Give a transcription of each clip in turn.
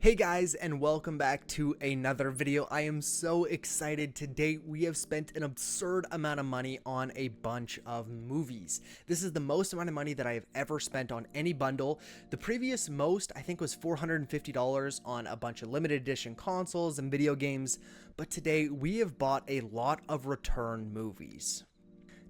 Hey guys, and welcome back to another video. I am so excited. Today we have spent an absurd amount of money on a bunch of movies. This is the most amount of money that I have ever spent on any bundle. The previous most I think was $450 on a bunch of limited edition consoles and video games, but today we have bought a lot of return movies.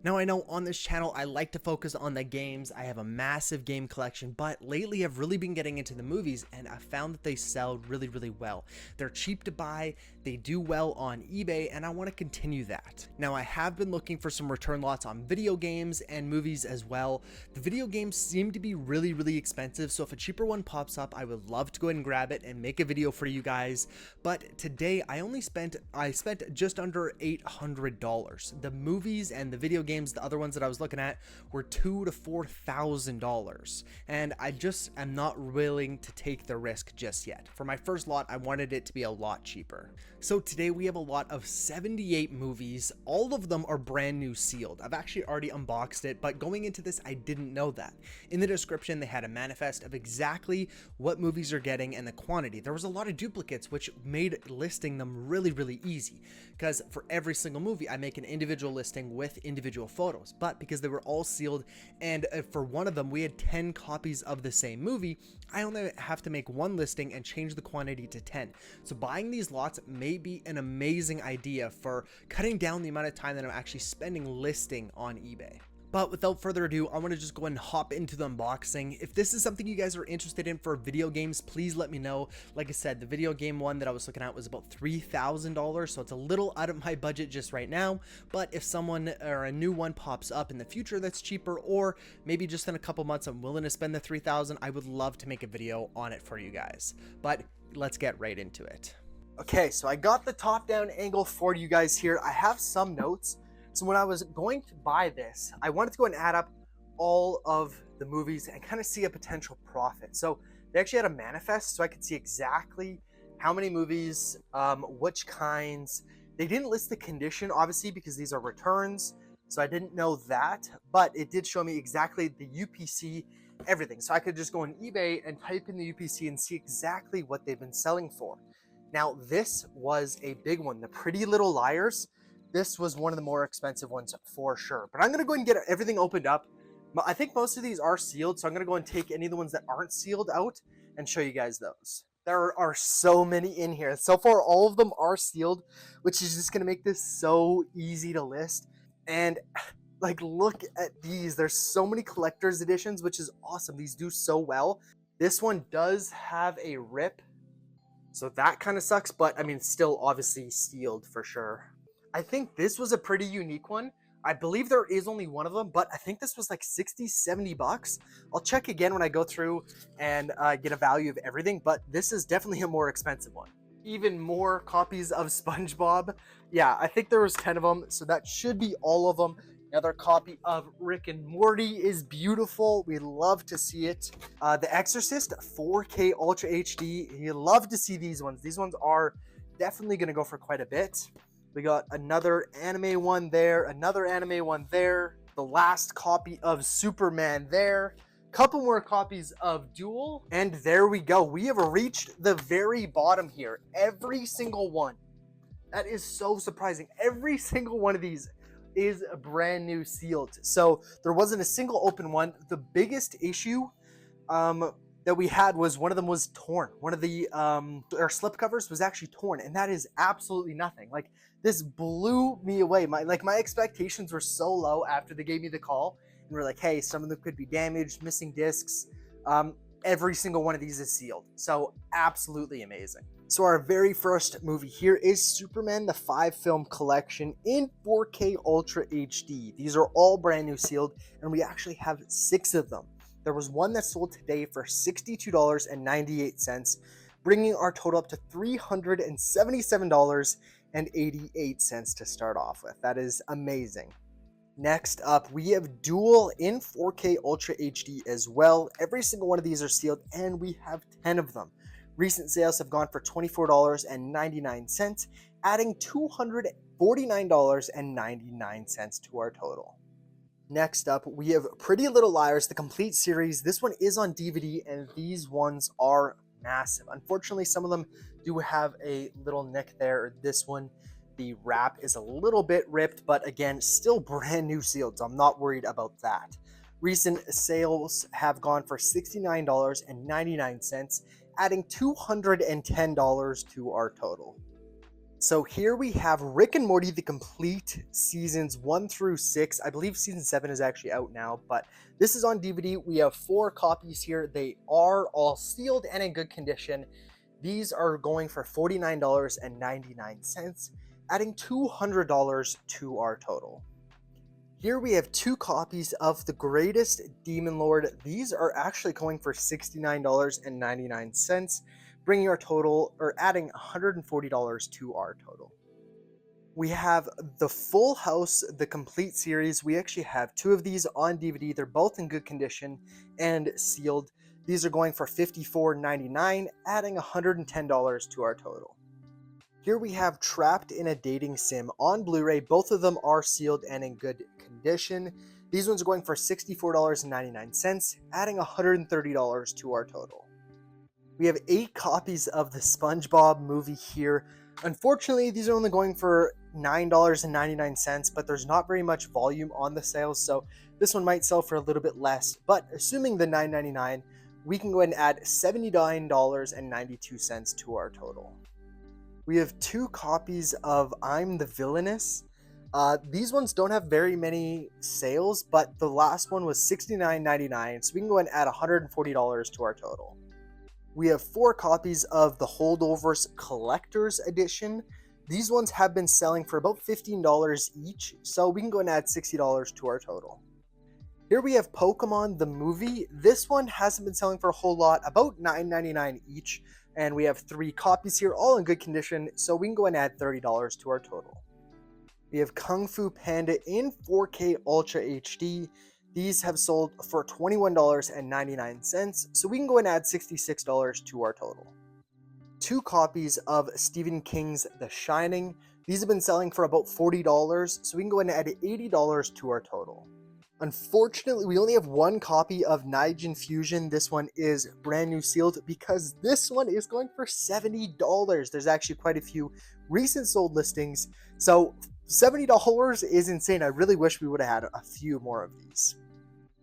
Now, I know on this channel I like to focus on the games. I have a massive game collection, but lately I've really been getting into the movies, and I found that they sell really well. They're cheap to buy, they do well on eBay, and I want to continue that. Now, I have been looking for some return lots on video games and movies as well. The video games seem to be really expensive, so if a cheaper one pops up, I would love to go ahead and grab it and make a video for you guys. But today I spent just under $800. The movies and the video games, the other ones that I was looking at, were $2,000 to $4,000, and I just am not willing to take the risk just yet. For my first lot, I wanted it to be a lot cheaper. So today we have a lot of 78 movies. All of them are brand new sealed. I've actually already unboxed it, but going into this, I didn't know that. In the description, they had a manifest of exactly what movies you're getting and the quantity. There was a lot of duplicates, which made listing them really easy, because for every single movie, I make an individual listing with individual photos. But because they were all sealed, and for one of them we had 10 copies of the same movie, I only have to make one listing and change the quantity to 10. So buying these lots may be an amazing idea for cutting down the amount of time that I'm actually spending listing on eBay. But without further ado, I want to just go ahead and hop into the unboxing. If this is something you guys are interested in for video games, please let me know. Like I said, the video game one that I was looking at was about $3,000, so it's a little out of my budget just right now. But if someone or a new one pops up in the future that's cheaper, or maybe just in a couple months I'm willing to spend the $3,000, I would love to make a video on it for you guys. But let's get right into it. Okay, so I got the top-down angle for you guys here. I have some notes. So when I was going to buy this, I wanted to go and add up all of the movies and kind of see a potential profit. So they actually had a manifest so I could see exactly how many movies, which kinds. They didn't list the condition, obviously, because these are returns. So I didn't know that, but it did show me exactly the UPC, everything. So I could just go on eBay and type in the UPC and see exactly what they've been selling for. Now, this was a big one, the Pretty Little Liars. This was one of the more expensive ones for sure. But I'm going to go and get everything opened up. I think most of these are sealed, so I'm going to go and take any of the ones that aren't sealed out and show you guys those. There are so many in here. So far, all of them are sealed, which is just going to make this so easy to list. And like, look at these. There's so many collector's editions, which is awesome. These do so well. This one does have a rip, so that kind of sucks, but I mean, still obviously sealed for sure. I think this was a pretty unique one. I believe there is only one of them, but I think this was like 60, 70 bucks. I'll check again when I go through and get a value of everything, but this is definitely a more expensive one. Even more copies of SpongeBob. Yeah, I think there was 10 of them, so that should be all of them. Another copy of Rick and Morty is beautiful. We love to see it. The Exorcist 4K Ultra HD. You love to see these ones. These ones are definitely going to go for quite a bit. We got another anime one there, another anime one there, the last copy of Superman there, couple more copies of Duel, and there we go. We have reached the very bottom here. Every single one. That is so surprising. Every single one of these is brand new sealed. So there wasn't a single open one. The biggest issue that we had was one of them was torn. One of the our slip covers was actually torn, and that is absolutely nothing. Like, this blew me away. My expectations were so low after they gave me the call and we're like, hey, some of them could be damaged, missing discs. Every single one of these is sealed. So absolutely amazing. So our very first movie here is Superman, the 5-film collection in 4K Ultra HD. These are all brand new sealed, and we actually have 6 of them. There was one that sold today for $62.98, bringing our total up to $377.88 to start off with. That is amazing. Next up, we have Duel in 4K Ultra HD as well. Every single one of these are sealed, and we have 10 of them. Recent sales have gone for $24.99, adding $249.99 to our total. Next up, we have Pretty Little Liars, the complete series. This one is on DVD, and these ones are massive. Unfortunately, some of them do have a little nick there. This one, the wrap is a little bit ripped, but again, still brand new sealed, so I'm not worried about that. Recent sales have gone for $69.99, adding $210 to our total. So here we have Rick and Morty, the complete seasons 1 through 6. I believe season 7 is actually out now, but this is on DVD. We have 4 copies here. They are all sealed and in good condition. These are going for $49.99, adding $200 to our total. Here we have 2 copies of The Greatest Demon Lord. These are actually going for $69.99. Bringing our total, or adding $140 to our total. We have the Full House, the complete series. We actually have 2 of these on DVD. They're both in good condition and sealed. These are going for $54.99, adding $110 to our total. Here we have Trapped in a Dating Sim on Blu-ray. Both of them are sealed and in good condition. These ones are going for $64.99, adding $130 to our total. We have 8 copies of the SpongeBob movie here. Unfortunately, these are only going for $9.99, but there's not very much volume on the sales, so this one might sell for a little bit less. But assuming the $9.99, we can go ahead and add $79.92 to our total. We have 2 copies of I'm the Villainous. These ones don't have very many sales, but the last one was $69.99, so we can go ahead and add $140 to our total. We have 4 copies of the Holdovers Collector's Edition. These ones have been selling for about $15 each, so we can go and add $60 to our total. Here we have Pokemon the movie. This one hasn't been selling for a whole lot, about $9.99 each, and we have 3 copies here, all in good condition, so we can go and add $30 to our total. We have Kung Fu Panda in 4K Ultra HD. These have sold for $21.99, so we can go and add $66 to our total. 2 copies of Stephen King's The Shining. These have been selling for about $40, so we can go and add $80 to our total. Unfortunately, we only have 1 copy of Nijin Fusion. This one is brand new sealed because this one is going for $70. There's actually quite a few recent sold listings, so $70 is insane. I really wish we would have had a few more of these.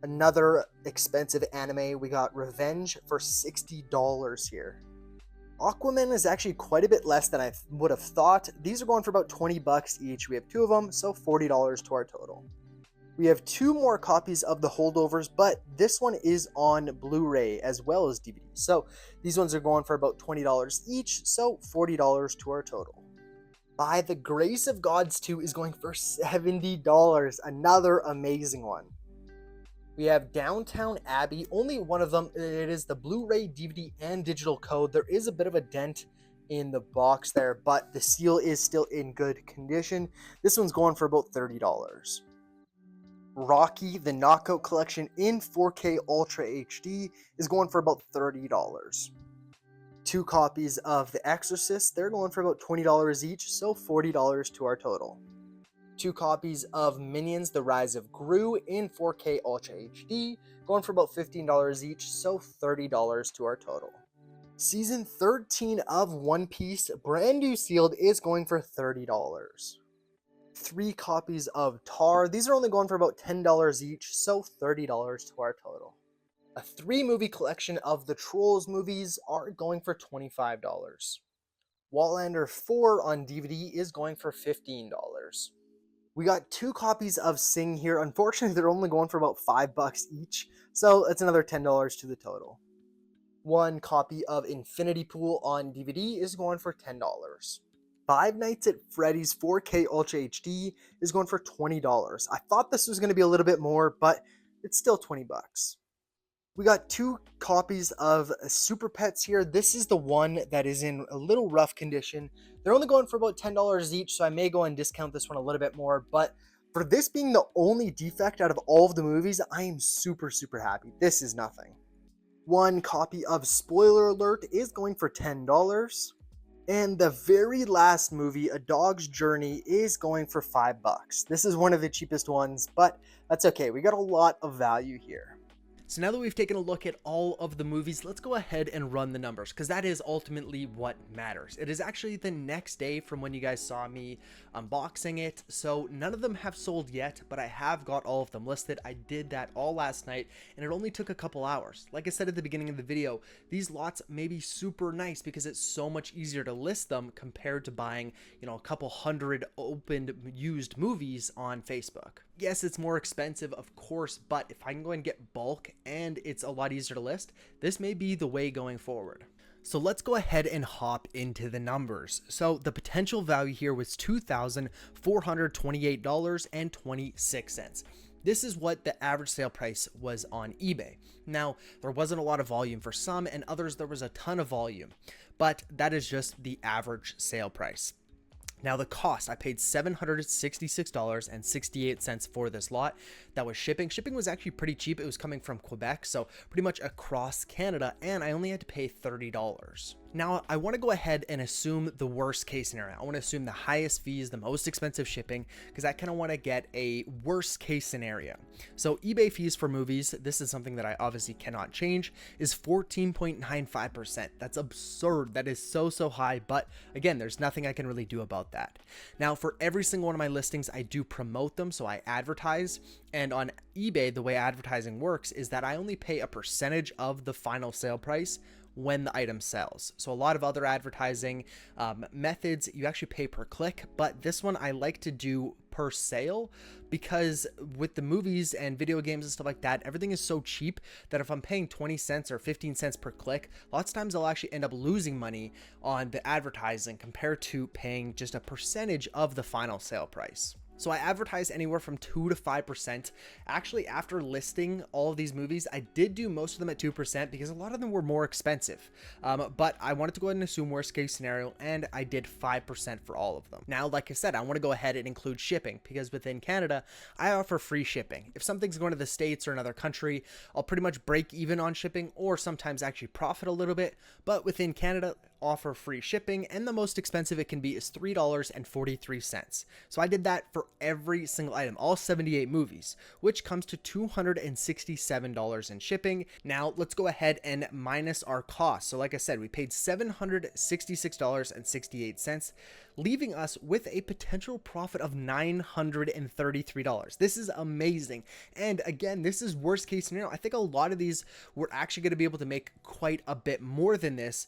Another expensive anime, we got Revenge for $60 here. Aquaman is actually quite a bit less than I would have thought. These are going for about $20 each. We have 2 of them, so $40 to our total. We have 2 more copies of the Holdovers, but this one is on Blu-ray as well as DVD. So these ones are going for about $20 each, so $40 to our total. By the Grace of Gods 2 is going for $70, another amazing one. We have Downtown Abbey, only one of them. It is the Blu-ray, DVD, and digital code. There is a bit of a dent in the box there, but the seal is still in good condition. This one's going for about $30. Rocky, the Knockout Collection in 4K Ultra HD is going for about $30. 2 copies of The Exorcist, they're going for about $20 each, so $40 to our total. 2 copies of Minions, The Rise of Gru in 4K Ultra HD, going for about $15 each, so $30 to our total. Season 13 of One Piece, brand new sealed, is going for $30. 3 copies of Tar, these are only going for about $10 each, so $30 to our total. A 3-movie collection of the Trolls movies are going for $25. Wallander 4 on DVD is going for $15. We got 2 copies of Sing here. Unfortunately, they're only going for about $5 each, so it's another $10 to the total. 1 copy of Infinity Pool on DVD is going for $10. Five Nights at Freddy's 4K Ultra HD is going for $20. I thought this was going to be a little bit more, but it's still $20. We got 2 copies of Super Pets here. This is the one that is in a little rough condition. They're only going for about $10 each, so I may go and discount this one a little bit more. But for this being the only defect out of all of the movies, I am super happy. This is nothing. 1 copy of Spoiler Alert is going for $10. And the very last movie, A Dog's Journey, is going for $5. This is one of the cheapest ones, but that's okay. We got a lot of value here. So now that we've taken a look at all of the movies, let's go ahead and run the numbers, because that is ultimately what matters. It is actually the next day from when you guys saw me unboxing it, so none of them have sold yet, but I have got all of them listed. I did that all last night, and it only took a couple hours. Like I said at the beginning of the video, these lots may be super nice because it's so much easier to list them compared to buying, you know, a couple hundred opened used movies on Facebook. Yes, it's more expensive, of course, but if I can go and get bulk and it's a lot easier to list, this may be the way going forward. So let's go ahead and hop into the numbers. So the potential value here was $2,428.26. This is what the average sale price was on eBay. Now, there wasn't a lot of volume for some, and others there was a ton of volume, but that is just the average sale price. Now the cost, I paid $766.68 for this lot. That was shipping. Shipping was actually pretty cheap. It was coming from Quebec, so pretty much across Canada, and I only had to pay $30. Now, I want to go ahead and assume the worst case scenario. I want to assume the highest fees, the most expensive shipping, because I kind of want to get a worst case scenario. So eBay fees for movies, this is something that I obviously cannot change, is 14.95%. That's absurd. That is so high, but again, there's nothing I can really do about that. Now, for every single one of my listings, I do promote them, so I advertise, and on eBay, the way advertising works is that I only pay a percentage of the final sale price when the item sells. So a lot of other advertising methods, you actually pay per click, but this one I like to do per sale, because with the movies and video games and stuff like that, everything is so cheap that if I'm paying 20 cents or 15 cents per click, lots of times I'll actually end up losing money on the advertising compared to paying just a percentage of the final sale price. So I advertise anywhere from 2 to 5%. Actually, after listing all of these movies, I did do most of them at 2% because a lot of them were more expensive. But I wanted to go ahead and assume worst case scenario, and I did 5% for all of them. Now, like I said, I want to go ahead and include shipping because within Canada, I offer free shipping. If something's going to the States or another country, I'll pretty much break even on shipping or sometimes actually profit a little bit. But within Canada, offer free shipping, and the most expensive it can be is $3.43. So I did that for every single item, all 78 movies, which comes to $267 in shipping. Now let's go ahead and minus our costs. So like I said, we paid $766.68, leaving us with a potential profit of $933. This is amazing. And again, this is worst case scenario. I think a lot of these we're actually going to be able to make quite a bit more than this,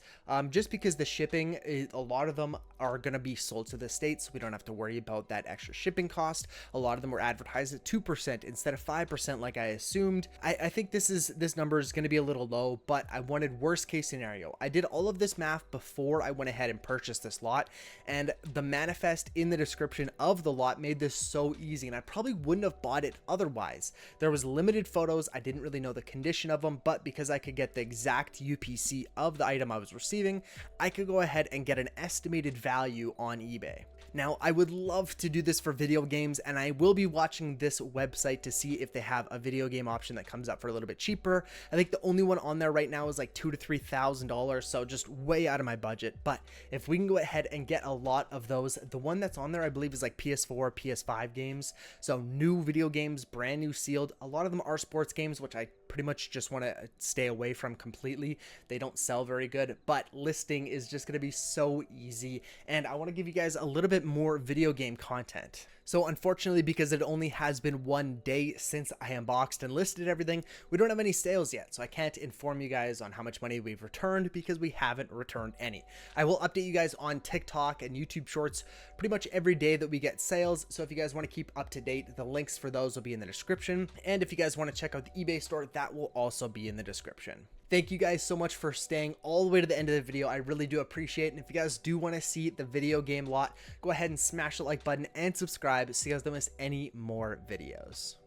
just because the shipping, a lot of them are going to be sold to the States. So we don't have to worry about that extra shipping cost. A lot of them were advertised at 2% instead of 5% like I assumed. I think this number is going to be a little low, but I wanted worst case scenario. I did all of this math before I went ahead and purchased this lot, and the manifest in the description of the lot made this so easy, and I probably wouldn't have bought it otherwise. There was limited photos. I didn't really know the condition of them, but because I could get the exact UPC of the item I was receiving, I could go ahead and get an estimated value on eBay. Now, I would love to do this for video games, and I will be watching this website to see if they have a video game option that comes up for a little bit cheaper. I think the only one on there right now is like $2,000 to $3,000, so just way out of my budget. But if we can go ahead and get a lot of those, the one that's on there I believe is like PS4, PS5 games, so new video games, brand new sealed. A lot of them are sports games, which I pretty much just want to stay away from completely. They don't sell very good, but listing is just going to be so easy, and I want to give you guys a little bit more video game content. So unfortunately, because it only has been one day since I unboxed and listed everything, we don't have any sales yet, so I can't inform you guys on how much money we've returned because we haven't returned any. I will update you guys on TikTok and YouTube Shorts pretty much every day that we get sales, so if you guys want to keep up to date, the links for those will be in the description, and if you guys want to check out the eBay store, that will also be in the description. Thank you guys so much for staying all the way to the end of the video. I really do appreciate it. And if you guys do want to see the video game lot, go ahead and smash the like button and subscribe so you guys don't miss any more videos.